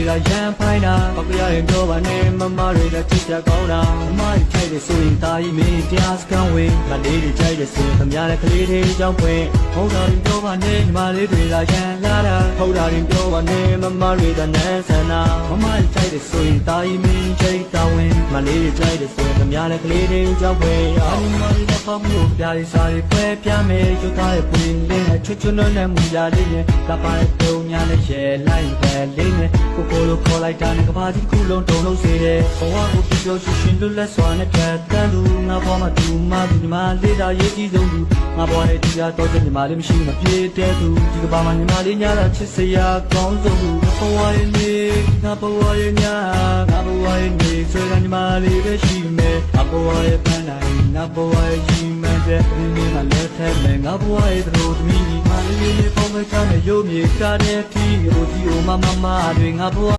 လာရန်ဖိုင်းတာပောက်ပြရင်ပြောပါနဲ့မမတွေလည်းချစ်ကြကောင်းတာမမကြီးထိုက်တယ်ဆိုရင်တာကြီးမင်းတရားစကံဝင်မလေးတွေကြိုက်တယ်ဆိုရင်ခင်ဗျားလည်းကလေးတွေကြောင်းပွင့်ဟုတ်တာရင်ပြောပါနဲ့ညီမလေးတွေလာရန်လာတာဟုတ်တာရင်ပြောပါနဲ့မမတွေတန်းနန်းဆန္ဒမမကြီးထိုက်တယ်ဆိုရင်တာကြီးမင်းချိတ်တာဝင်မလေးတွေကြိုက်တယ်ဆိုရင်ခင်ဗျားလည်းကလေးတွေကြောင်းပွင့်အညီမလေးလည်းပေါ့မှုပြရီစားတွေဖွဲပြမယ်ယူသားရဲ့ပွင့်လင်းနဲ့ချွတ်ချွတ်နွမ်းနဲ့မူရလေးနဲ့ကပါတဲ့တုံညာနဲ့ရဲလိုက်ပဲလေးနဲ့ကိုကိုလိုခေါ်လိုက်တာနဲ့ကဘာကြီးခုလုံးတုံလုံးစေတယ်ဘဝကိုပြပြောရှင်ရှင်လွတ်လပ်စွာနဲ့ပြတ်တန်းသူငါဘောမှာသူမသူညီမလေးတာရေးကြည့်ဆုံးသူငါဘောရဲ့တရားတော်တဲ့ညီမလေးမရှိမပြေတဲ့သူဒီကဘာမှာညီမလေးညာတာချစ်စရာကောင်းဆုံးသူဘဝရဲ့နေငါဘဝရဲ့ညာငါဘဝရဲ့နေဆိုတဲ့ညီမလေးပဲရှိမယ်ငါဘဝရဲ့ပန်းတိုင်းငါဘဝရဲ့ရှိမှန်းတဲ့ဒီနေ့မှလက်ထက်မယ်ငါဘဝရဲ့သူတို့သမီးညီမလေးလေးပေါင်းပဲချမ်းနဲ့ရုပ်မြေကားတဲ့တီဟိုဒီအိုမမမတွေငါဘဝ